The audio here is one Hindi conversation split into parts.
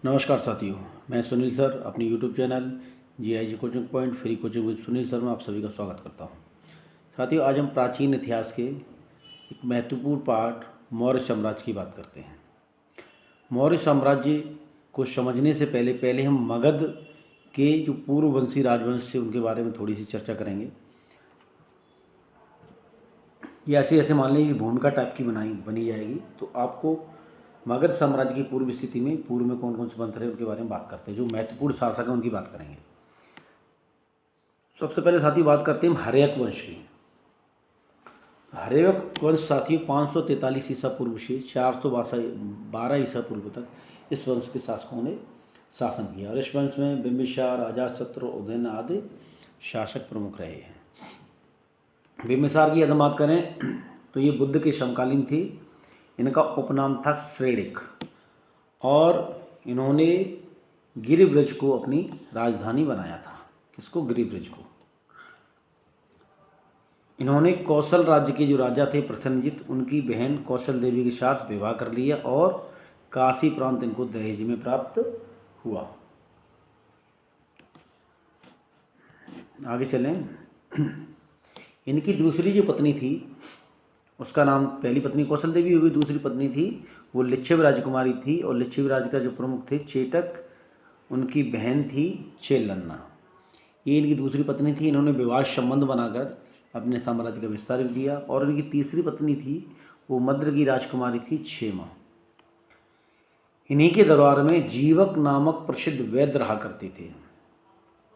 नमस्कार साथियों, मैं सुनील सर अपनी YouTube channel GIG coaching point free coaching with Sunil sir में आप सभी का स्वागत करता हूं। साथियों, आज हम प्राचीन इतिहास के एक महत्वपूर्ण पार्ट मौर्य साम्राज्य की बात करते हैं। मौर्य साम्राज्य को समझने से पहले हम मगध के जो पूर्ववंशी राजवंश थे उनके बारे में थोड़ी सी चर्चा करेंगे। ये ऐसे मान लीजिए भूमिका टाइप की बनी जाएगी, तो आपको मगध साम्राज्य की पूर्व स्थिति में पूर्व में कौन कौन से वंश रहे उनके बारे में बात करते हैं। जो महत्वपूर्ण शासक हैं उनकी बात करेंगे। सबसे पहले साथियों बात करते हैं हम हर्यक वंश की। हर्यक वंश साथियों 543 ईसा पूर्व से 412 ईसा पूर्व तक इस वंश के शासकों ने शासन किया और इस वंश में बिंबिसार, अजातशत्रु, उदयन आदि शासक प्रमुख रहे हैं। बिंबिसार की यदि बात करें तो ये बुद्ध के समकालीन थे। इनका उपनाम था श्रेणिक और इन्होंने गिरिब्रज को अपनी राजधानी बनाया था। किसको? गिरिब्रज को। इन्होंने कौशल राज्य के जो राजा थे प्रसेनजित, उनकी बहन कौशल देवी के साथ विवाह कर लिया और काशी प्रांत इनको दहेज में प्राप्त हुआ। आगे चलें। इनकी दूसरी जो पत्नी थी उसका नाम, पहली पत्नी कौशल देवी हो गई, दूसरी पत्नी थी वो लिच्छवी राजकुमारी थी और लिच्छवी राज का जो प्रमुख थे चेटक, उनकी बहन थी चेलन्ना। ये इनकी दूसरी पत्नी थी। इन्होंने विवाह संबंध बनाकर अपने साम्राज्य का विस्तार किया और इनकी तीसरी पत्नी थी वो मद्र की राजकुमारी थी क्षेमा। इन्हीं के दरबार में जीवक नामक प्रसिद्ध वैद्य रहा करते थे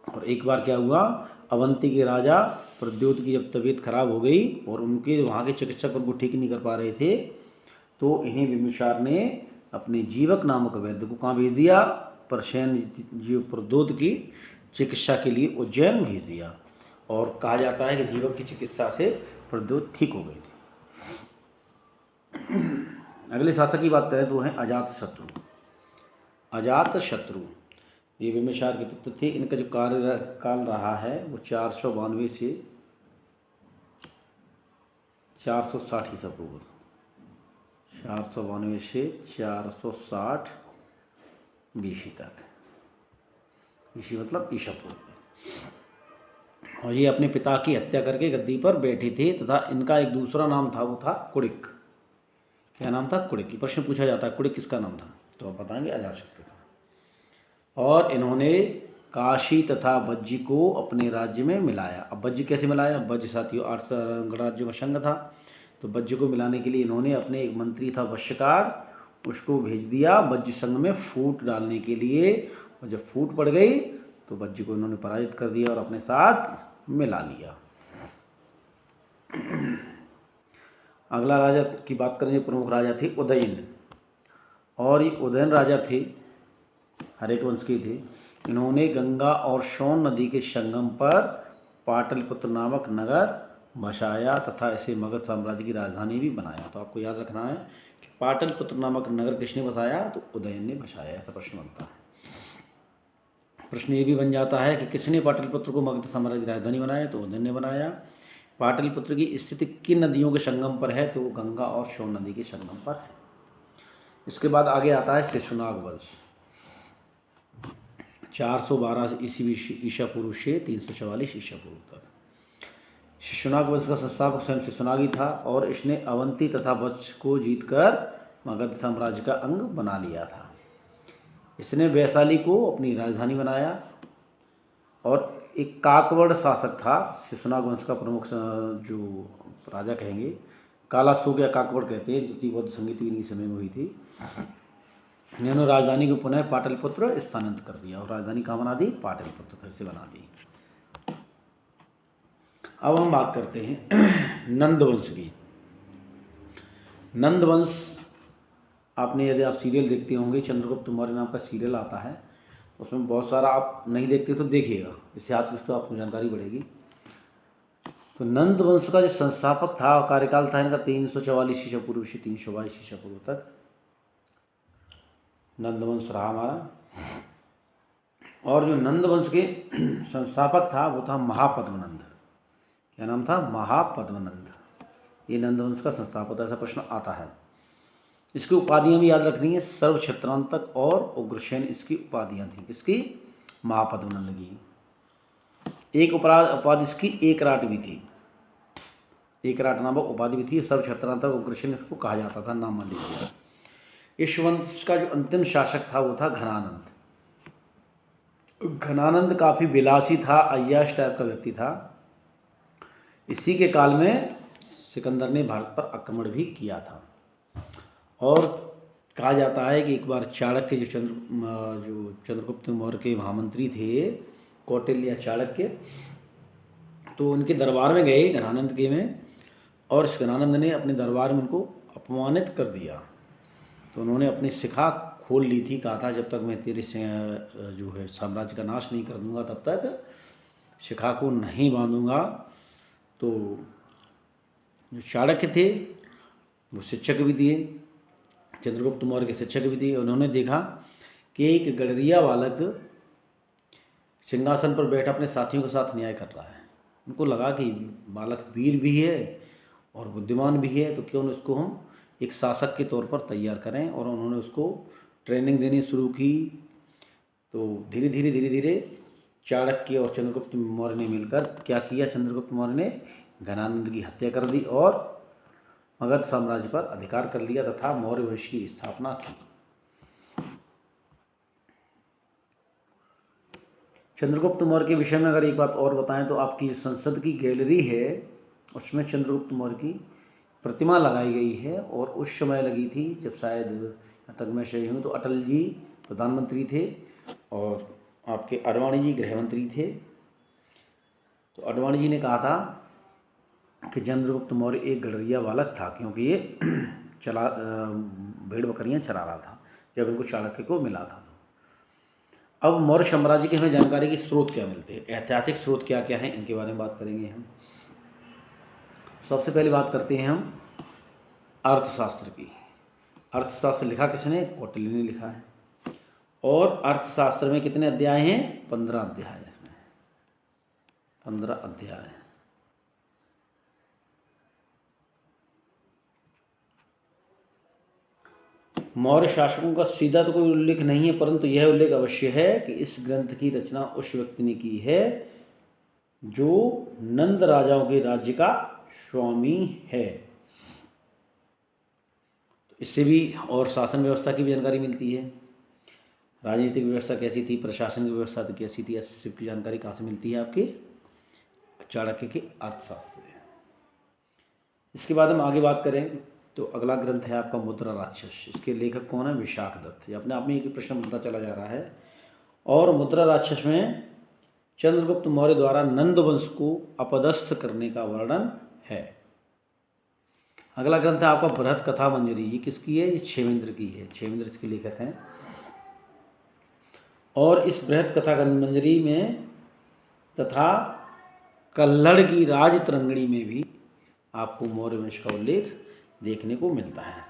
और एक बार क्या हुआ, अवंती के राजा प्रद्योत की जब तबीयत खराब हो गई और उनके वहाँ के चिकित्सक उनको ठीक नहीं कर पा रहे थे, तो इन्हें बिंबिसार ने अपने जीवक नामक वैद्य को कहाँ भेज दिया? परसेन जो प्रद्योत की चिकित्सा के लिए उज्जैन भेज दिया और कहा जाता है कि जीवक की चिकित्सा से प्रद्योत ठीक हो गए थे। अगले शासक की बात करें तो वो हैं अजातशत्रु। अजातशत्रु ये बिंबिसार के पुत्र थे। इनका जो कार्यकाल रहा है वो 492 से 460 ईसा पूर्व, 492 से 460 बीसी तक। बीसी मतलब ईसा पूर्व। और ये अपने पिता की हत्या करके गद्दी पर बैठे थे तथा इनका एक दूसरा नाम था, वो था कुड़िक। क्या नाम था? कुड़िक। प्रश्न पूछा जाता है कुड़िक किसका नाम था, तो आप बताएंगे अजातशत्रु का। और इन्होंने काशी तथा वज्जी को अपने राज्य में मिलाया। अब वज्जी कैसे मिलाया? वज्ज साथियों 8 गणराज्यों का संघ था, तो वज्ज को मिलाने के लिए इन्होंने अपने एक मंत्री था वश्यकार, उसको भेज दिया वज्ज संघ में फूट डालने के लिए। और जब फूट पड़ गई तो वज्ज को इन्होंने पराजित कर दिया और अपने साथ मिला लिया। अगला राजा की बात करें, प्रमुख राजा थे उदयन। और ये उदयन राजा थे, हर्यक वंश के थे। इन्होंने गंगा और सोन नदी के संगम पर पाटलिपुत्र नामक नगर बसाया तथा इसे मगध साम्राज्य की राजधानी भी बनाया। तो आपको याद रखना है कि पाटलिपुत्र नामक नगर किसने बसाया? तो उदयन ने बसाया। ऐसा प्रश्न बनता है। प्रश्न ये भी बन जाता है कि किसने पाटलिपुत्र को मगध साम्राज्य की राजधानी बनाया? तो उदयन ने बनाया। पाटलिपुत्र की स्थिति किन नदियों के संगम पर है? तो वो गंगा और सोन नदी के संगम पर है। इसके बाद आगे आता है शिशुनाग वंश। 412 ईसा पूर्व से 344 ईसा पूर्व तक। शिशुनाग वंश का संस्थापक स्वयं शिशुनाग ही था और इसने अवंती तथा वत्स को जीतकर मगध साम्राज्य का अंग बना लिया था। इसने वैशाली को अपनी राजधानी बनाया और एक काकवड़ शासक था शिशुनाग वंश का प्रमुख जो राजा कहेंगे, कालाशोक या काकवड़ कहते हैं, जो बौद्ध संगीत इन्हीं समय में हुई थी। इन्होंने राजधानी को पुनः पाटलिपुत्र स्थानांतरित कर दिया और राजधानी कहाँ बना दी? पाटलिपुत्र फिर से बना दी। अब हम बात करते हैं नंद वंश की। नंद वंश, आपने यदि आप सीरियल देखते होंगे, चंद्रगुप्त मौर्य नाम का सीरियल आता है, उसमें बहुत सारा, आप नहीं देखते तो देखिएगा, इससे आज कुछ तो आपको जानकारी बढ़ेगी। तो नंद वंश का जो संस्थापक था और कार्यकाल था इनका 344 ईसा पूर्व से 322 ईसा पूर्व तक नंद वंश रहा हमारा। और जो नंद वंश के संस्थापक था वो था महापद्मनंद। क्या नाम था? महापद्मनंद। ये नंद वंश का संस्थापक, ऐसा प्रश्न आता है। इसकी उपाधियां भी याद रखनी है, सर्व क्षेत्रांतक और उग्रसेन इसकी उपाधियां थी। किसकी? महापद्मनंद की। एक उपाधि इसकी एकराट भी थी, एकराट नामक उपाधि भी थी। सर्व क्षेत्रांतक उग्रसेन इसको कहा जाता था, नाम मान लीजिए। इस वंश का जो अंतिम शासक था वो था घनानंद। घनानंद काफ़ी विलासी था, अय्याश टाइप का व्यक्ति था। इसी के काल में सिकंदर ने भारत पर आक्रमण भी किया था। और कहा जाता है कि एक बार चाणक्य जो चंद्रगुप्त मौर्य के महामंत्री थे, कौटिल्य चाणक्य, तो उनके दरबार में गए घनानंद के में, और इस घनानंद ने अपने दरबार में उनको अपमानित कर दिया। तो उन्होंने अपनी शिखा खोल ली थी, कहा था जब तक मैं तेरे से जो है साम्राज्य का नाश नहीं कर दूंगा तब तक शिखा को नहीं बांधूंगा। तो जो चाणक्य थे वो शिक्षक भी दिए, चंद्रगुप्त मौर्य के शिक्षक भी दिए। उन्होंने देखा कि एक गडरिया बालक सिंहासन पर बैठा अपने साथियों के साथ न्याय कर रहा है। उनको लगा कि बालक वीर भी है और बुद्धिमान भी है, तो क्यों इसको हम एक शासक के तौर पर तैयार करें। और उन्होंने उसको ट्रेनिंग देनी शुरू की। तो धीरे धीरे चाणक्य और चंद्रगुप्त मौर्य ने मिलकर क्या किया? चंद्रगुप्त मौर्य ने घनानंद की हत्या कर दी और मगध साम्राज्य पर अधिकार कर लिया तथा मौर्य वंश की स्थापना की। चंद्रगुप्त मौर्य के विषय में अगर एक बात और बताएं तो आपकी संसद की गैलरी है उसमें चंद्रगुप्त मौर्य की प्रतिमा लगाई गई है। और उस समय लगी थी जब शायद यहाँ तक मैं सही हूँ तो अटल जी प्रधानमंत्री थे और आपके आडवाणी जी गृह मंत्री थे। तो आडवाणी जी ने कहा था कि चंद्रगुप्त मौर्य एक गडरिया बालक था, क्योंकि ये भेड़ बकरियां चरा रहा था जब इनको चाणक्य को मिला था। अब मौर्य साम्राज्य की हमें जानकारी के स्रोत क्या मिलते हैं, ऐतिहासिक स्रोत क्या क्या हैं, इनके बारे में बात करेंगे हम। सबसे पहले बात करते हैं हम अर्थशास्त्र की। अर्थशास्त्र लिखा किसने? कौटिल्य ने लिखा है। और अर्थशास्त्र में कितने अध्याय हैं? 15 अध्याय। इसमें 15 अध्याय। मौर्य शासकों का सीधा तो कोई उल्लेख नहीं है, परंतु यह उल्लेख अवश्य है कि इस ग्रंथ की रचना उस व्यक्ति ने की है जो नंद राजाओं के राज्य का स्वामी है। तो इससे भी और शासन व्यवस्था की भी जानकारी मिलती है। राजनीतिक व्यवस्था कैसी थी, प्रशासन की व्यवस्था कैसी थी, ऐसी की जानकारी कहाँ से मिलती है? आपके चाणक्य के अर्थशास्त्र से। इसके बाद हम आगे बात करें तो अगला ग्रंथ है आपका मुद्रा राक्षस। इसके लेखक कौन है? विशाख दत्त। ये अपने आप में एक प्रश्न बनता चला जा रहा है। और मुद्रा राक्षस में चंद्रगुप्त मौर्य द्वारा नंद वंश को अपदस्थ करने का वर्णन है। अगला ग्रंथ है आपका बृहत कथा मंजरी। ये किसकी है? ये क्षेमेंद्र की है। क्षेमेंद्र इसके लेखक हैं। और इस बृहत कथा मंजरी में तथा कल्हड़ की राज तरंगिणी में भी आपको मौर्य वंश का उल्लेख देखने को मिलता है।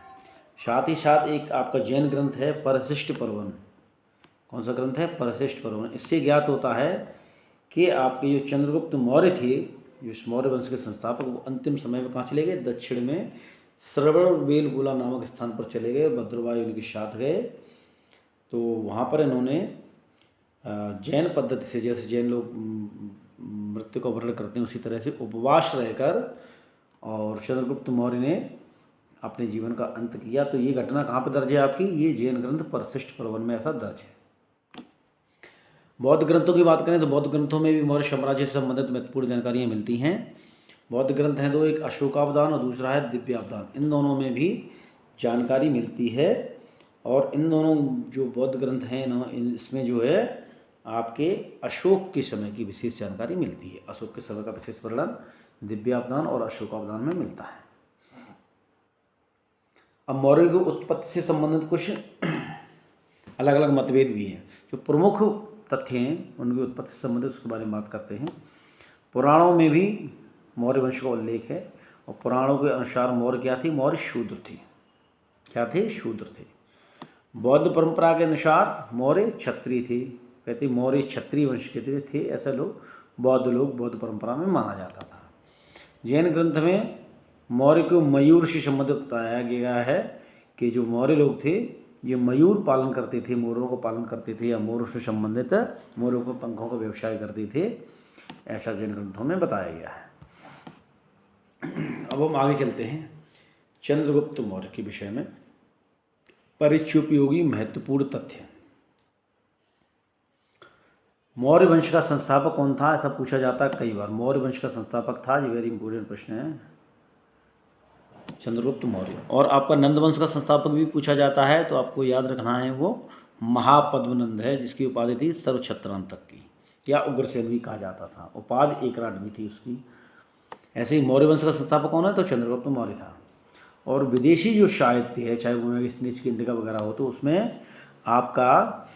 साथ ही साथ एक आपका जैन ग्रंथ है परशिष्ट पर्वन। कौन सा ग्रंथ है? परशिष्ट पर्वन। इससे ज्ञात होता है कि आपके जो चंद्रगुप्त मौर्य थे, जो इस मौर्य वंश के संस्थापक, वो अंतिम समय में कहाँ चले गए? दक्षिण में श्रवणबेलगोला नामक स्थान पर चले गए। भद्रवाही उनके साथ गए। तो वहाँ पर इन्होंने जैन पद्धति से, जैसे जैन लोग मृत्यु का वर्ण करते हैं उसी तरह से उपवास रहकर और चंद्रगुप्त मौर्य ने अपने जीवन का अंत किया। तो ये घटना कहाँ पर दर्ज है आपकी? ये जैन ग्रंथ परशिष्ट पर्वन में ऐसा दर्ज है। बौद्ध ग्रंथों की बात करें तो बौद्ध ग्रंथों में भी मौर्य साम्राज्य से संबंधित महत्वपूर्ण जानकारियाँ मिलती हैं। बौद्ध ग्रंथ हैं दो, एक अशोकावदान और दूसरा है दिव्यावदान। इन दोनों में भी जानकारी मिलती है। और इन दोनों जो बौद्ध ग्रंथ हैं इसमें जो है आपके अशोक के समय की विशेष जानकारी मिलती है। अशोक के समय का विशेष वर्णन दिव्यावदान और अशोकावदान में मिलता है। अब मौर्य की उत्पत्ति से संबंधित कुछ अलग अलग मतभेद भी हैं। जो प्रमुख तथ्य हैं उनकी उत्पत्ति से संबंधित उसके बारे में बात करते हैं। पुराणों में भी मौर्य वंश का उल्लेख है और पुराणों के अनुसार मौर्य क्या थी? मौर्य शूद्र थी। क्या थे? शूद्र थे। बौद्ध परंपरा के अनुसार मौर्य क्षत्रिय थे। कहते मौर्य क्षत्रिय वंश के थे। ऐसा लोग बौद्ध परंपरा में माना जाता था। जैन ग्रंथ में मौर्य को मयूर से संबंधित बताया गया है कि जो मौर्य लोग थे ये मयूर पालन करते थे, मोरों को पालन करते थे, या मोरों से संबंधित मोरों को पंखों का व्यवसाय करते थे, ऐसा जैन ग्रंथों में बताया गया है। अब हम आगे चलते हैं चंद्रगुप्त मौर्य के विषय में। परिचयोपयोगी महत्वपूर्ण तथ्य। मौर्य वंश का संस्थापक कौन था, ऐसा पूछा जाता है कई बार। मौर्य वंश का संस्थापक था, ये वेरी इंपॉर्टेंट प्रश्न है, चंद्रगुप्त मौर्य। और आपका नंद वंश का संस्थापक भी पूछा जाता है, तो आपको याद रखना है वो महापद्मनंद है, जिसकी उपाधि थी सर्वछत्रांतक की, या उग्रसेन भी कहा जाता था। उपाधि एकराट भी थी उसकी। ऐसे ही मौर्य वंश का संस्थापक कौन है, तो चंद्रगुप्त मौर्य था। और विदेशी जो साहित्य है, चाहे वो मैगजीन्स की इंडिका वगैरह हो, तो उसमें आपका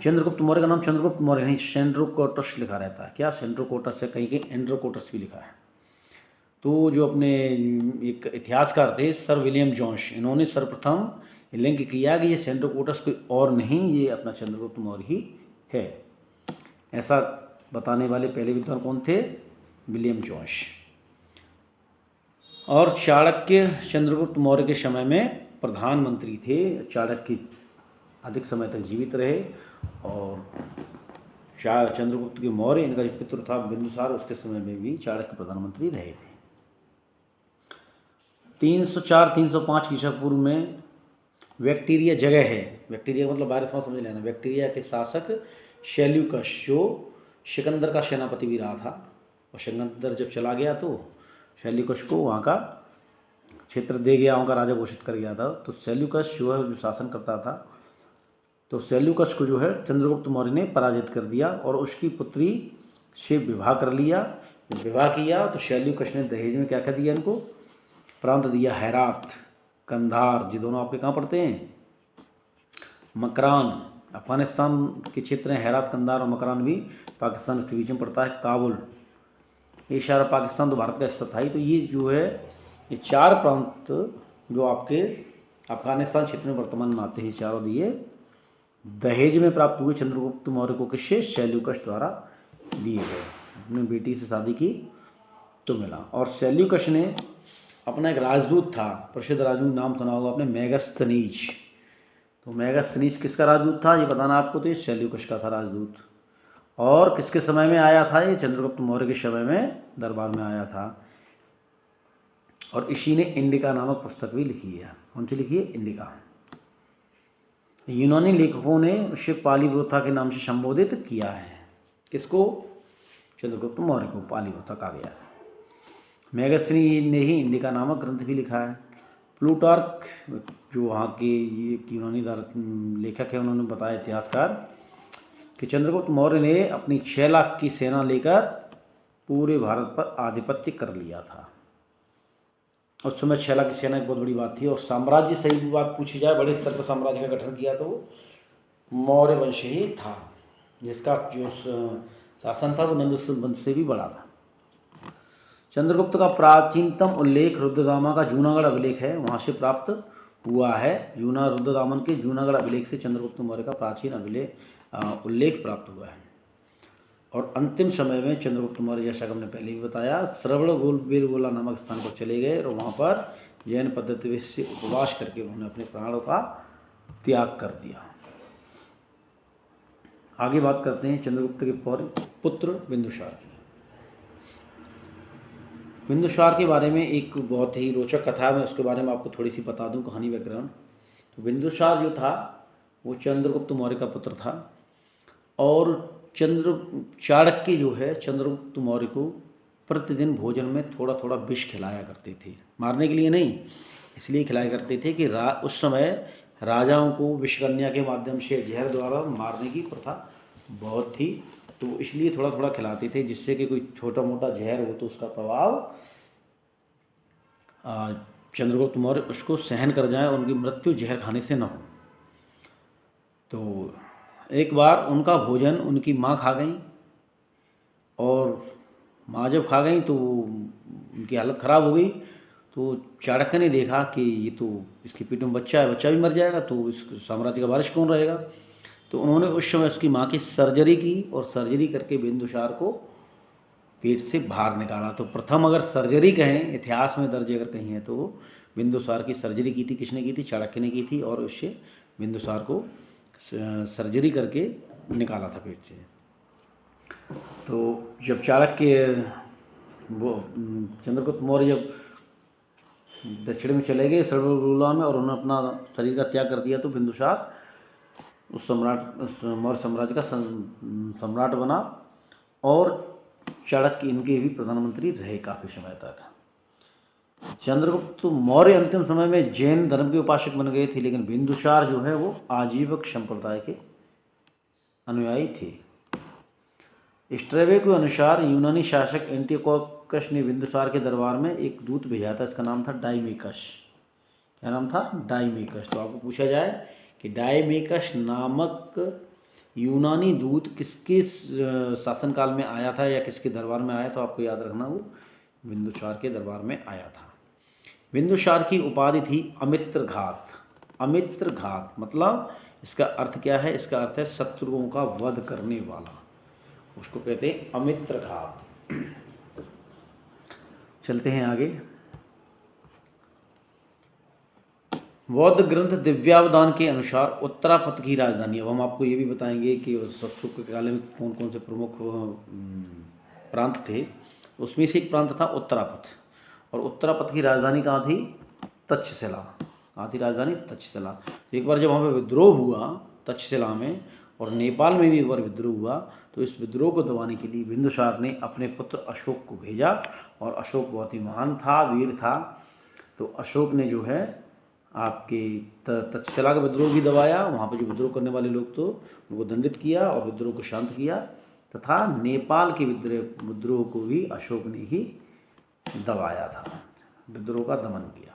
चंद्रगुप्त मौर्य का नाम चंद्रगुप्त मौर्य नहीं, सेंड्रोकोटस लिखा रहता है। क्या सेंड्रोकोटस है, कहीं कहीं एंड्रोकोटस भी लिखा है। तो जो अपने एक इतिहासकार थे सर विलियम जोन्स, इन्होंने सर्वप्रथम लिंक किया कि ये सेंड्रोकोटस कोई और नहीं, ये अपना चंद्रगुप्त मौर्य ही है। ऐसा बताने वाले पहले विद्वान कौन थे, विलियम जोन्स। और चाणक्य चंद्रगुप्त मौर्य के समय में प्रधानमंत्री थे। चाणक्य अधिक समय तक जीवित रहे, और चंद्रगुप्त के मौर्य, इनका जो पुत्र था बिंदुसार, उसके समय में भी चाणक्य प्रधानमंत्री रहे थे। 304-305 ईसा पूर्व में बैक्टीरिया जगह है, बैक्टीरिया मतलब वायरस में समझ लेना, बैक्टीरिया के शासक सेल्यूकस, जो सिकंदर का सेनापति भी रहा था, और सिकंदर जब चला गया तो सेल्यूकस को वहाँ का क्षेत्र दे गया, वहाँ का राजा घोषित कर गया था। तो सेल्यूकस जो है जो शासन करता था, तो सेल्यूकस को जो है चंद्रगुप्त मौर्य ने पराजित कर दिया और उसकी पुत्री से विवाह कर लिया। विवाह किया तो सेल्यूकस ने दहेज में क्या क्या दिया इनको, प्रांत दिया, हेरात, कंधार, ये दोनों आपके कहाँ पड़ते हैं, मकरान, अफगानिस्तान के क्षेत्र हैं। हेरात, कंधार और मकरान भी पाकिस्तान के बीच में पड़ता है। काबुल, ये सारा पाकिस्तान तो भारत का हिस्सा था ही। तो ये जो है ये 4 प्रांत जो आपके अफगानिस्तान क्षेत्र में वर्तमान में आते हैं, चारों दिए दहेज में प्राप्त हुए चंद्रगुप्त मौर्य को। किससे, सेल्यूकस द्वारा दिए गए। अपनी बेटी से शादी की तो मिला। और सेल्यूकस ने अपना एक राजदूत था, प्रसिद्ध राजदूत, नाम सुना होगा आपने, मेगास्थनीज। तो मेगास्थनीज किसका राजदूत था ये बताना आपको, तो ये सेल्यूकस का था राजदूत। और किसके समय में आया था ये, चंद्रगुप्त मौर्य के समय में दरबार में आया था। और इसी ने इंडिका नामक पुस्तक भी लिखी है। कौन सी लिखी है, इंडिका। यूनानी लेखकों ने उसे पालीवृथा के नाम से संबोधित किया है। किसको, चंद्रगुप्त मौर्य को पालीवृथा कहा गया है। मेगास्थनीज ने ही इंडिका नामक ग्रंथ भी लिखा है। प्लूटार्क जो वहाँ के ये यूनानी लेखक है, उन्होंने बताया, इतिहासकार, कि चंद्रगुप्त मौर्य ने अपनी 6 लाख की सेना लेकर पूरे भारत पर आधिपत्य कर लिया था। उस समय 6 लाख की सेना एक बहुत बड़ी बात थी। और साम्राज्य, सही भी बात पूछी जाए, बड़े स्तर पर साम्राज्य का गठन किया तो मौर्य वंश ही था, जिसका जो शासन था वो नंद वंश से भी बड़ा था। चंद्रगुप्त का प्राचीनतम उल्लेख रुद्रदामा का जूनागढ़ अभिलेख है, वहाँ से प्राप्त हुआ है। रुद्रदामन के जूनागढ़ अभिलेख से चंद्रगुप्त मौर्य का प्राचीन उल्लेख प्राप्त हुआ है। और अंतिम समय में चंद्रगुप्त मौर्य, जैसा कि हमने पहले भी बताया, श्रवणबेलगोला नामक स्थान पर चले गए और वहाँ पर जैन पद्धति से उपवास करके उन्होंने अपने प्राणों का त्याग कर दिया। आगे बात करते हैं चंद्रगुप्त के पुत्र बिंदुसार की। बिंदुसार के बारे में एक बहुत ही रोचक कथा है, मैं उसके बारे में आपको थोड़ी सी बता दूं, कहानी बैकग्राउंड। तो बिंदुसार जो था वो चंद्रगुप्त मौर्य का पुत्र था। और चाणक्य जो है चंद्रगुप्त मौर्य को प्रतिदिन भोजन में थोड़ा थोड़ा विष खिलाया करते थे, मारने के लिए नहीं, इसलिए खिलाया करते थे कि उस समय राजाओं को विषकन्या के माध्यम से जहर द्वारा मारने की प्रथा बहुत थी। तो इसलिए थोड़ा थोड़ा खिलाते थे, जिससे कि कोई छोटा मोटा जहर हो तो उसका प्रभाव चंद्रगुप्त मौर्य उसको सहन कर जाए और उनकी मृत्यु जहर खाने से न हो। तो एक बार उनका भोजन उनकी माँ खा गई, और माँ जब खा गई तो उनकी हालत ख़राब हो गई। तो चाणक्य ने देखा कि ये तो इसके पेट में बच्चा है, बच्चा भी मर जाएगा, तो इस साम्राज्य का वारिस कौन रहेगा। तो उन्होंने उस समय उसकी माँ की सर्जरी की, और सर्जरी करके बिंदुसार को पेट से बाहर निकाला। तो प्रथम अगर सर्जरी कहें, इतिहास में दर्ज अगर कहीं है, तो बिंदुसार की सर्जरी की थी। किसने की थी? चाणक्य ने की थी, और उससे बिंदुसार को सर्जरी करके निकाला था पेट से। तो जब चाणक्य वो चंद्रगुप्त मौर्य जब दक्षिण में चले गए सर्वरूला में, और उन्होंने अपना शरीर का त्याग कर दिया, तो बिंदुसार उस मौर्य साम्राज्य का सम्राट बना, और चाणक्य इनके भी प्रधानमंत्री रहे काफ़ी समय तक। चंद्रगुप्त मौर्य अंतिम समय में जैन धर्म के उपासक बन गए थे, लेकिन बिंदुसार जो है वो आजीवक संप्रदाय के अनुयायी थे। स्ट्रेबे के अनुसार यूनानी शासक एंटियोकस ने बिंदुसार के दरबार में एक दूत भेजा था, इसका नाम था डाइमेकस। क्या नाम था? डाइमेकस। तो आपको पूछा जाए कि डाइमेकस नामक यूनानी दूत किसके शासनकाल में आया था या किसके दरबार में आया, तो आपको याद रखना वो बिंदुसार के दरबार में आया था। बिंदुसार की उपाधि थी अमित्रघात। अमित्रघात मतलब इसका अर्थ क्या है? इसका अर्थ है शत्रुओं का वध करने वाला, उसको कहते हैं अमित्रघात। चलते हैं आगे। बौद्ध ग्रंथ दिव्यावदान के अनुसार उत्तरापथ की राजधानी, अब हम आपको ये भी बताएंगे कि अशोक के काल में कौन कौन से प्रमुख प्रांत थे। उसमें से एक प्रांत था उत्तरापथ, और उत्तरापथ की राजधानी कहाँ थी? तक्षशिला। कहाँ थी राजधानी? तक्षशिला। तो एक बार जब वहाँ पर विद्रोह हुआ तक्षशिला में, और नेपाल में भी एक बार विद्रोह हुआ, तो इस विद्रोह को दबाने के लिए बिंदुसार ने अपने पुत्र अशोक को भेजा, और अशोक बहुत ही महान था, वीर था। तो अशोक ने जो है आपके तक्षशिला का विद्रोह भी दबाया, वहाँ पर जो विद्रोह करने वाले लोग तो उनको दंडित किया और विद्रोह को शांत किया, तथा नेपाल के विद्रोह को भी अशोक ने ही दबाया था, विद्रोह का दमन किया।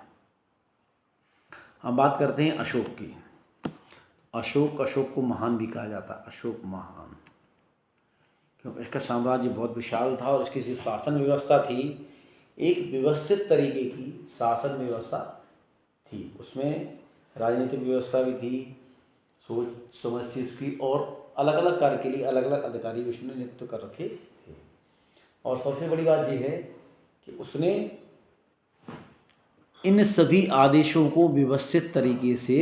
अब बात करते हैं अशोक की। अशोक को महान भी कहा जाता है, अशोक महान, क्योंकि इसका साम्राज्य बहुत विशाल था, और इसकी जो शासन व्यवस्था थी एक व्यवस्थित तरीके की शासन व्यवस्था थी। उसमें राजनीतिक व्यवस्था भी थी, सोच समझ थी इसकी, और अलग अलग कार्य के लिए अलग अलग अधिकारी भी उसने नियुक्त कर रखे थे। और सबसे बड़ी बात यह है कि उसने इन सभी आदेशों को व्यवस्थित तरीके से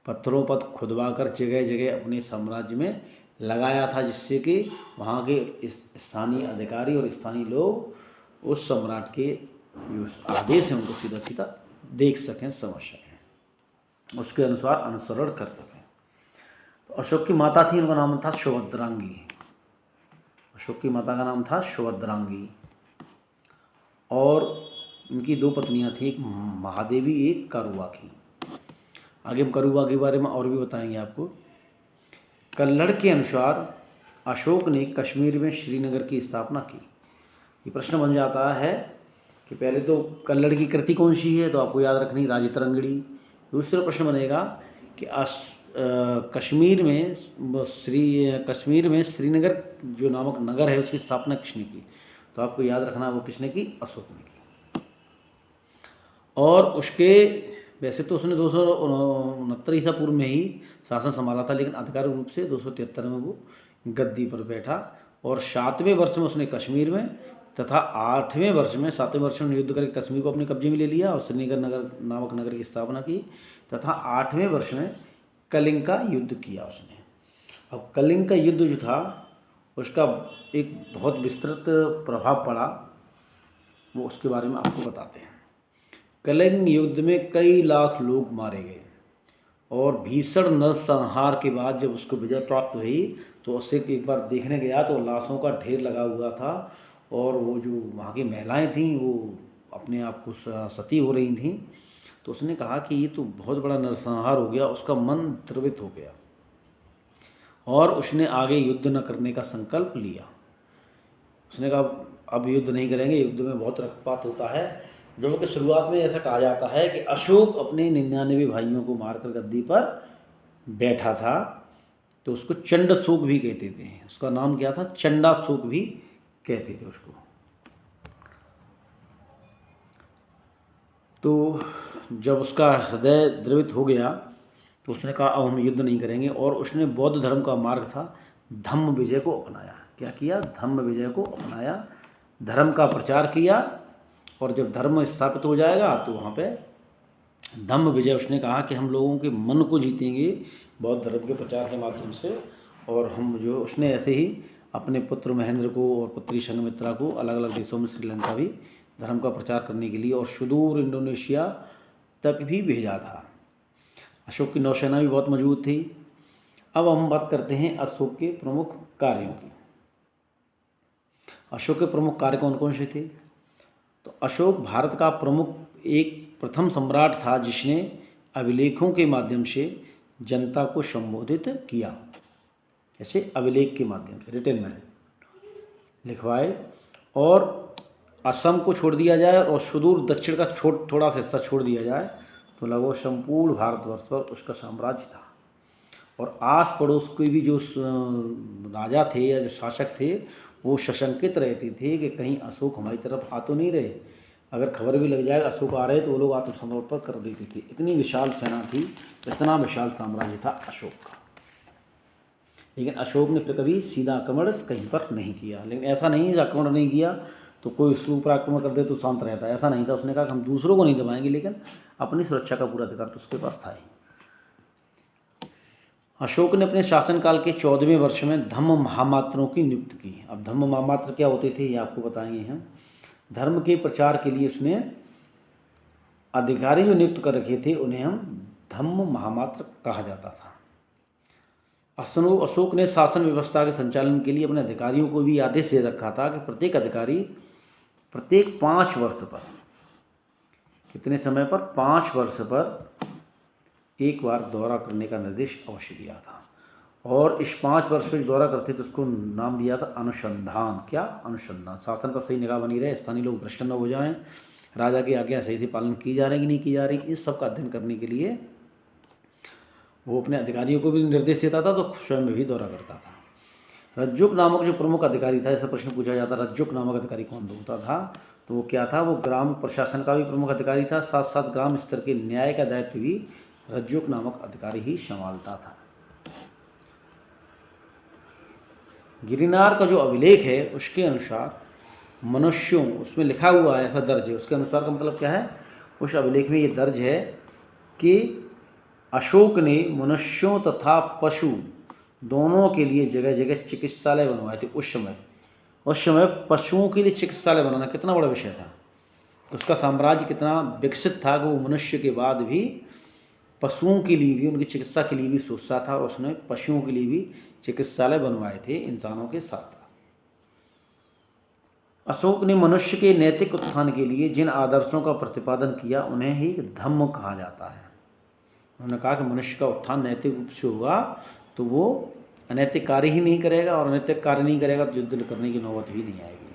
पत्थरों पर खुदवा कर जगह जगह अपने साम्राज्य में लगाया था, जिससे कि वहाँ के स्थानीय अधिकारी और स्थानीय लोग उस सम्राट के जो आदेश हैं उनको सीधा सीधा देख सकें, समझ सकें, उसके अनुसार अनुसरण कर सकें। तो अशोक की माता थी, उनका नाम था सुभद्रांगी। अशोक की माता का नाम था सुभद्रांगी, और उनकी दो पत्नियां थी, एक महादेवी, एक करुआ की। आगे हम करुआ के बारे में और भी बताएंगे आपको। कल्हड़ के अनुसार अशोक ने कश्मीर में श्रीनगर की स्थापना की। ये प्रश्न बन जाता है कि पहले तो कल्हड़ की कृति कौन सी है, तो आपको याद रखनी राजे तरंगड़ी। दूसरा प्रश्न बनेगा कि कश्मीर में श्रीनगर जो नामक नगर है उसकी स्थापना किसने की, तो आपको याद रखना वो किसने की? अशोक ने की। और उसके वैसे तो उसने 269 ईसा पूर्व में ही शासन संभाला था, लेकिन आधिकारिक रूप से 273 में वो गद्दी पर बैठा, और 7वें वर्ष में उसने कश्मीर में तथा 8वें वर्ष में 7वें वर्ष में युद्ध करके कश्मीर को अपने कब्जे में ले लिया और श्रीनगर नगर नामक नगर की स्थापना की, तथा 8वें वर्ष में कलिंग का युद्ध किया उसने। अब कलिंग का युद्ध जो था उसका एक बहुत विस्तृत प्रभाव पड़ा, वो उसके बारे में आपको बताते हैं। कलिंग युद्ध में कई लाख लोग मारे गए, और भीषण नरसंहार के बाद जब उसको विजय प्राप्त हुई तो उससे एक बार देखने गया तो लाशों का ढेर लगा हुआ था, और वो जो वहाँ की महिलाएं थीं वो अपने आप को सती हो रही थीं। तो उसने कहा कि ये तो बहुत बड़ा नरसंहार हो गया, उसका मन द्रवित हो गया, और उसने आगे युद्ध न करने का संकल्प लिया। उसने कहा अब युद्ध नहीं करेंगे, युद्ध में बहुत रक्तपात होता है। जो कि शुरुआत में ऐसा कहा जाता है कि अशोक अपने 99 भाइयों को मारकर गद्दी पर बैठा था, तो उसको चंडाशोक भी कहते थे। उसका नाम क्या था? चंडाशोक भी कहते थे उसको। तो जब उसका हृदय द्रवित हो गया तो उसने कहा अब हम युद्ध नहीं करेंगे, और उसने बौद्ध धर्म का मार्ग था धम्म विजय को अपनाया। क्या किया? धम्म विजय को अपनाया, धर्म का प्रचार किया, और जब धर्म स्थापित हो जाएगा तो वहाँ पे धम्म विजय, उसने कहा कि हम लोगों के मन को जीतेंगे बौद्ध धर्म के प्रचार के माध्यम से, और हम जो उसने ऐसे ही अपने पुत्र महेंद्र को और पुत्री संघमित्रा को अलग अलग देशों में श्रीलंका भी धर्म का प्रचार करने के लिए और सुदूर इंडोनेशिया तक भी भेजा था। अशोक की नौसेना भी बहुत मजबूत थी। अब हम बात करते हैं अशोक के प्रमुख कार्यों की। अशोक के प्रमुख कार्य कौन कौन से थे? तो अशोक भारत का प्रथम सम्राट था जिसने अभिलेखों के माध्यम से जनता को संबोधित किया। ऐसे अभिलेख के माध्यम से रिटन में लिखवाए, और असम को छोड़ दिया जाए और सुदूर दक्षिण का थोड़ा सा हिस्सा छोड़ दिया जाए तो लगभग संपूर्ण भारतवर्ष पर उसका साम्राज्य था। और आस पड़ोस के भी जो राजा थे या जो शासक थे वो सशंकित रहते थे कि कहीं अशोक हमारी तरफ आ तो नहीं रहे। अगर खबर भी लग जाए अशोक आ रहे तो वो लोग आत्मसमर्पण कर देते थे। इतनी विशाल सेना थी, इतना विशाल साम्राज्य था अशोक का। लेकिन अशोक ने फिर कभी सीधा आक्रमण कहीं पर नहीं किया। लेकिन ऐसा नहीं है आक्रमण नहीं किया तो कोई उसके ऊपर आक्रमण कर दे तो शांत रहता है, ऐसा नहीं था। उसने कहा कि हम दूसरों को नहीं दबाएंगे, लेकिन अपनी सुरक्षा का पूरा अधिकार तो उसके पास था ही। अशोक ने अपने शासनकाल के 14वें वर्ष में धम्म महामात्रों की नियुक्ति की। अब धम्म महामात्र क्या होते थे ये आपको बताएंगे हम। धर्म के प्रचार के लिए उसने अधिकारी जो नियुक्त कर रखे थे उन्हें हम धम्म महामात्र कहा जाता था। अशोक ने शासन व्यवस्था के संचालन के लिए अपने अधिकारियों को भी आदेश दे रखा था कि प्रत्येक अधिकारी प्रत्येक 5 वर्ष पर, कितने समय पर, 5 वर्ष पर एक बार दौरा करने का निर्देश अवश्य दिया था। और इस 5 वर्ष पर दौरा करते तो उसको नाम दिया था अनुसंधान। क्या? अनुसंधान। शासन पर सही निगाह बनी रहे, स्थानीय लोग भ्रष्ट न हो जाएं, राजा की आज्ञा सही से पालन की जा रही कि नहीं की जा रही, इस सब का अध्ययन करने के लिए वो अपने अधिकारियों को भी निर्देश देता था, तो स्वयं भी दौरा करता था। रज्जुक नामक जो प्रमुख अधिकारी था, ऐसा प्रश्न पूछा जाता, रज्जुक नामक अधिकारी कौन होता था? तो वो क्या था? वो ग्राम प्रशासन का भी प्रमुख अधिकारी था, साथ साथ ग्राम स्तर के न्याय का दायित्व भी रज्जुक नामक अधिकारी ही संभालता था। गिरनार का जो अभिलेख है उसके अनुसार मनुष्यों, उसमें लिखा हुआ है, ऐसा दर्ज है, उसके अनुसार का मतलब क्या है? उस अभिलेख में ये दर्ज है कि अशोक ने मनुष्यों तथा पशु दोनों के लिए जगह जगह चिकित्सालय बनवाए थे। उस समय पशुओं के लिए चिकित्सालय बनाना कितना बड़ा विषय था। उसका साम्राज्य कितना विकसित था कि वो मनुष्य के बाद भी पशुओं के लिए भी, उनकी चिकित्सा के लिए भी सोचता था, और उसने पशुओं के लिए भी चिकित्सालय बनवाए थे इंसानों के साथ। अशोक ने मनुष्य के नैतिक उत्थान के लिए जिन आदर्शों का प्रतिपादन किया उन्हें ही धम्म कहा जाता है। उन्होंने कहा कि मनुष्य का उत्थान नैतिक रूप से होगा तो वो अनैतिक कार्य ही नहीं करेगा, और अनैतिक कार्य नहीं करेगा तो युद्ध करने की नौबत भी नहीं आएगी।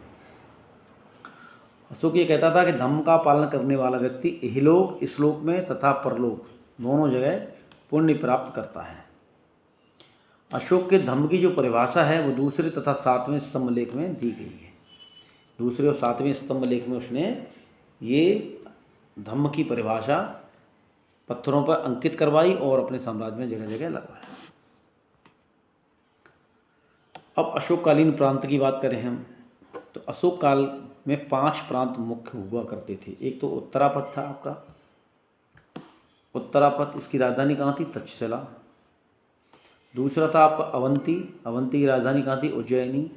अशोक ये कहता था कि धम्म का पालन करने वाला व्यक्ति इहलोक, इसलोक में तथा परलोक दोनों जगह पुण्य प्राप्त करता है। अशोक के धम्म की जो परिभाषा है वो दूसरे तथा 7वें स्तंभ लेख में दी गई है। दूसरे और 7वें स्तंभ लेख में उसने ये धम्म की परिभाषा पत्थरों पर अंकित करवाई और अपने साम्राज्य में जगह जगह लगवाया। अब अशोककालीन प्रांत की बात करें हम, तो अशोक काल में 5 प्रांत मुख्य हुआ करते थे। एक तो उत्तरापथ था आपका, उत्तरापथ, इसकी राजधानी कहाँ थी? तक्षशिला। दूसरा था आपका अवंती, अवंती की राजधानी कहाँ थी? उज्जैनी।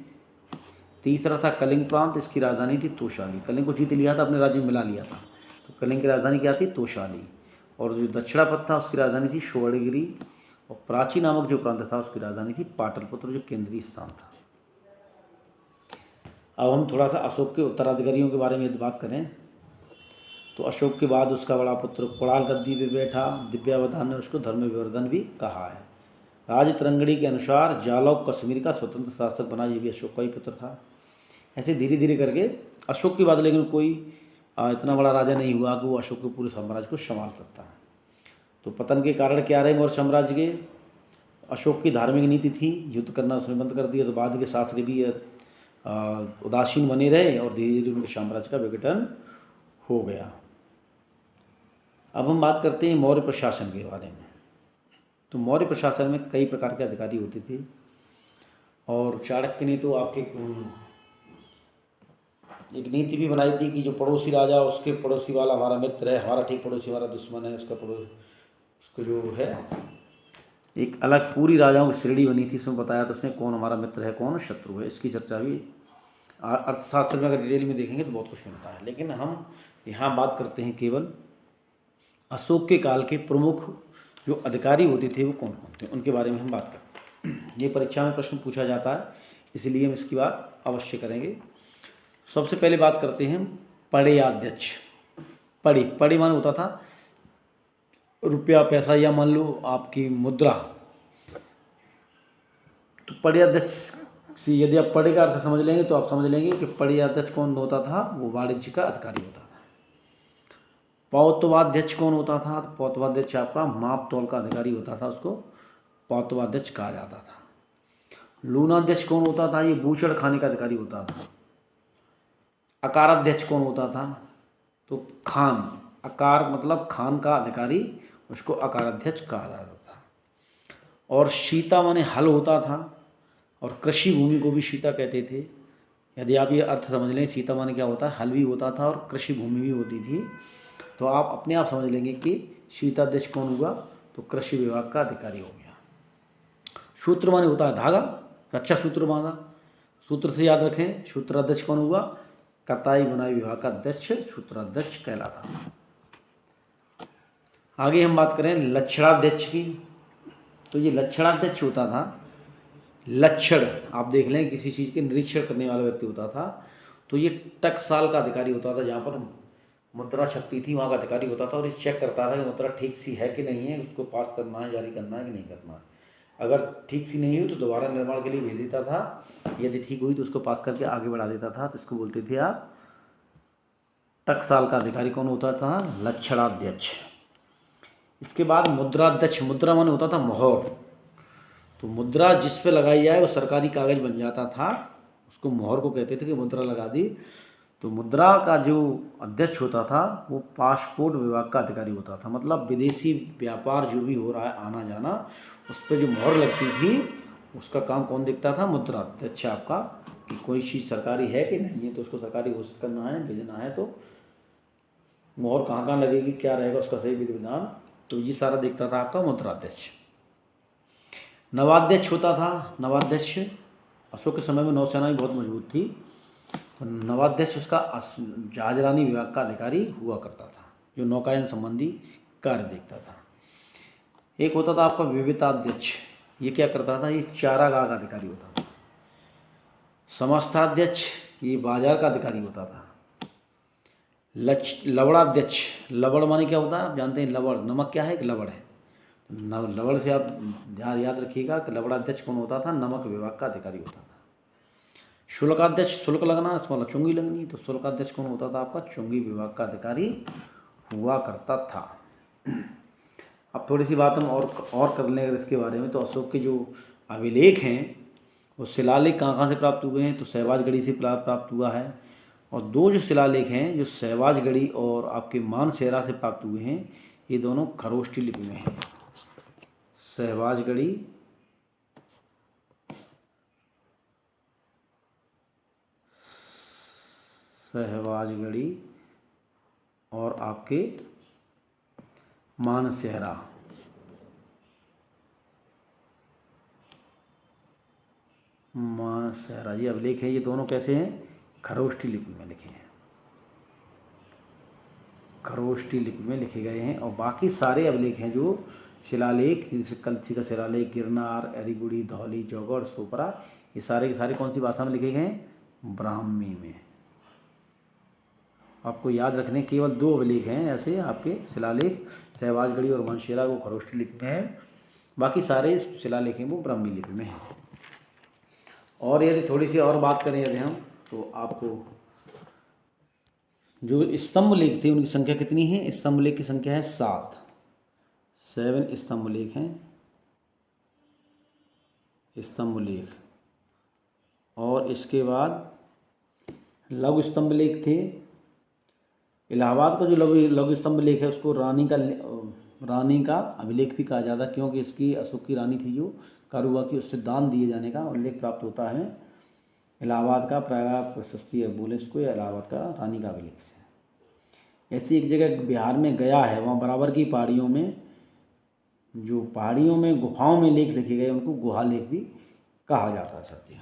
तीसरा था कलिंग प्रांत, इसकी राजधानी थी तोशाली। कलिंग को जीत लिया था, अपने राज्य में मिला लिया था, तो कलिंग की राजधानी क्या थी? तोशाली। और जो दक्षिणापथ था उसकी राजधानी थी सुवर्णगिरी, और प्राची नामक जो प्रांत था उसकी राजधानी थी पाटलिपुत्र, जो केंद्रीय स्थान था। अब हम थोड़ा सा अशोक के उत्तराधिकारियों के बारे में बात करें तो अशोक के बाद उसका बड़ा पुत्र कुणाल गद्दी पे बैठा। दिव्यावधान ने उसको धर्म विवर्धन भी कहा है। राजतरंगिणी के अनुसार जालौक कश्मीर का स्वतंत्र शासक बना, ये भी अशोक का ही पुत्र था। ऐसे धीरे धीरे करके अशोक के बाद लेकिन कोई इतना बड़ा राजा नहीं हुआ कि वो अशोक के पूरे साम्राज्य को संभाल सकता है। तो पतन के कारण क्या रहे मौर्य साम्राज्य के? अशोक की धार्मिक नीति थी, युद्ध करना उसने बंद कर दिया, तो बाद के शासक भी उदासीन बने रहे और धीरे धीरे उनके साम्राज्य का विघटन हो गया। अब हम बात करते हैं मौर्य प्रशासन के बारे में। तो मौर्य प्रशासन में कई प्रकार के अधिकारी होते थे, और चाणक्य ने तो आपके एक नीति भी बनाई थी कि जो पड़ोसी राजा उसके पड़ोसी वाला हमारा मित्र है, हमारा ठीक पड़ोसी हमारा दुश्मन है, उसका पड़ोस उसको जो है एक अलग पूरी राजाओं की श्रेणी बनी थी। उसमें बताया तो उसने कौन हमारा मित्र है कौन शत्रु है। इसकी चर्चा भी अर्थशास्त्र में अगर डिटेल में देखेंगे तो बहुत कुछ मिलता है। लेकिन हम यहाँ बात करते हैं केवल अशोक के काल के प्रमुख जो अधिकारी होते थे वो कौन कौन थे, उनके बारे में हम बात करते हैं। ये परीक्षा में प्रश्न पूछा जाता है, इसलिए हम इसकी बात अवश्य करेंगे। सबसे पहले बात करते हैं पड़याध्यक्ष। पड़ी माने होता था रुपया पैसा या मान लो आपकी मुद्रा। तो पड़याध्यक्ष से यदि आप पड़े का अर्थ समझ लेंगे तो आप समझ लेंगे कि पड़याध्यक्ष कौन होता था, वो वाणिज्य का अधिकारी होता था। पौतवाध्यक्ष कौन होता था, पौतवाध्यक्ष आपका माप तौल का अधिकारी होता था, उसको पौतवाध्यक्ष कहा जाता था। लूनाध्यक्ष कौन होता था, ये बूचड़ खाने का अधिकारी होता था। अकाराध्यक्ष कौन होता था, तो खान, अकार मतलब खान का अधिकारी, उसको अकाराध्यक्ष कहा जाता था। और शीता माने हल होता था, और कृषि भूमि को भी शीता कहते थे। यदि आप ये अर्थ समझ लें, शीता माने क्या होता है, हल भी होता था और कृषि भूमि भी होती थी, तो आप अपने आप समझ लेंगे कि शीताध्यक्ष कौन हुआ, तो कृषि विभाग का अधिकारी हो गया। सूत्र माने होता है धागा, रक्षा सूत्र बांधा, सूत्र से याद रखें। सूत्राध्यक्ष कौन हुआ, कताई बुनाई विभाग का अध्यक्ष सूत्राध्यक्ष कहलाता। आगे हम बात करें लक्षणाध्यक्ष की, तो ये लक्षणाध्यक्ष होता था। लक्षण आप देख लें, किसी चीज़ के निरीक्षण करने वाला व्यक्ति होता था। तो ये टकसाल का अधिकारी होता था, जहाँ पर मुद्रा शक्ति थी वहाँ का अधिकारी होता था, और ये चेक करता था कि मुद्रा ठीक सी है कि नहीं है, उसको पास करना है, जारी करना है कि नहीं करना है। अगर ठीक सी नहीं हुई तो दोबारा निर्माण के लिए भेज देता था, यदि ठीक हुई तो उसको पास करके आगे बढ़ा देता था। तो इसको बोलते थे आप टकसाल का अधिकारी कौन होता था, लक्षणाध्यक्ष। इसके बाद मुद्राध्यक्ष, मुद्रा माने होता था मोहर। तो मुद्रा जिस पे लगाई जाए वो सरकारी कागज बन जाता था, उसको मोहर को कहते थे कि मुद्रा लगा दी। तो मुद्रा का जो अध्यक्ष होता था वो पासपोर्ट विभाग का अधिकारी होता था, मतलब विदेशी व्यापार जो भी हो रहा है आना जाना, उस पर जो मोहर लगती थी उसका काम कौन देखता था, मुद्रा अध्यक्ष आपका, कि कोई चीज़ सरकारी है कि नहीं है, तो उसको सरकारी घोषित करना है, भेजना है, तो मोहर कहाँ कहाँ लगेगी, क्या रहेगा उसका सही विधि विधान, तो ये सारा देखता था आपका मुद्राध्यक्ष। नवाध्यक्ष होता था। नवाध्यक्ष अशोक के समय में नौसेना भी बहुत मजबूत थी, तो नवाध्यक्ष उसका जहाजरानी विभाग का अधिकारी हुआ करता था, जो नौकायन संबंधी कार्य देखता था। एक होता था आपका विविताध्यक्ष, ये क्या करता था, ये चारागाह का अधिकारी होता था। समस्थाध्यक्ष, ये बाजार का अधिकारी होता था। लवणाध्यक्ष, लवण माने क्या होता है, आप जानते हैं लवण, नमक क्या है, एक लवण है। लवण से आप ध्यान याद रखिएगा कि लवणाध्यक्ष कौन होता था, नमक विभाग का अधिकारी होता था। शुल्काध्यक्ष, शुल्क लगना, मतलब चुंगी लगनी, तो शुल्काध्यक्ष कौन होता था आपका, चुंगी विभाग का अधिकारी हुआ करता था। अब थोड़ी सी बात हम और कर लें अगर इसके बारे में, तो अशोक के जो अभिलेख हैं वो शिलालेख कहाँ कहाँ से प्राप्त हुए हैं, तो सहवाजगढ़ी से प्राप्त हुआ है। और दो जो शिलालेख हैं जो सहवाजगढ़ी और आपके मानसेरा से प्राप्त हुए हैं, ये दोनों खरोष्ठी लिपि में हैं। सहवाजगढ़ी और आपके मानसेरा, ये अभिलेख है, ये दोनों कैसे हैं, खरोष्ठी लिपि में लिखे हैं, खरोष्ठी लिपि में लिखे गए हैं। और बाकी सारे अभिलेख हैं जो शिलालेख, जैसे कल्ची का शिलालेख, गिरनार, एरीगुड़ी, धौली, जौगढ़, सोपरा, ये सारे के सारे कौन सी भाषा में लिखे गए हैं, ब्राह्मी में। आपको याद रखने केवल दो अभिलेख हैं ऐसे आपके शिलालेख, सहवाजगढ़ी और मानसेरा, वो खरोष्ठी लिपि में है, बाकी सारे शिलालेख हैं वो ब्राह्मी लिपि में हैं। और यदि थोड़ी सी और बात करें यदि हम, तो आपको जो स्तंभ लेख थे उनकी संख्या कितनी है, स्तंभ लेख की संख्या है 7 स्तंभ लेख हैं, स्तंभ लेख। और इसके बाद लघु स्तंभ लेख थे। इलाहाबाद का जो लघु स्तंभ लेख है उसको रानी का अभिलेख भी कहा जाता है, क्योंकि इसकी अशोक की रानी थी जो कारुआ की, उससे दान दिए जाने का उल्लेख प्राप्त होता है। इलाहाबाद का प्रयाग प्रशस्ति है, बोले इसको, या इलाहाबाद का रानी का अभिलेख है। ऐसी एक जगह बिहार में गया है, वहाँ बराबर की पहाड़ियों में, जो पहाड़ियों में गुफाओं में लेख लिखे गए उनको गुहा लेख भी कहा जाता है साथियों।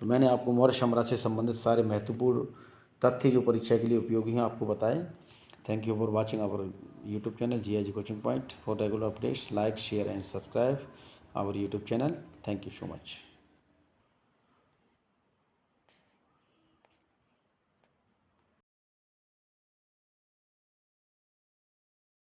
तो मैंने आपको मौर्य साम्राज्य से संबंधित सारे महत्वपूर्ण तथ्य जो परीक्षा के लिए उपयोगी हैं आपको बताए। Thank you for watching our YouTube channel GIG coaching point. For regular updates like share and subscribe our YouTube channel. Thank you so much.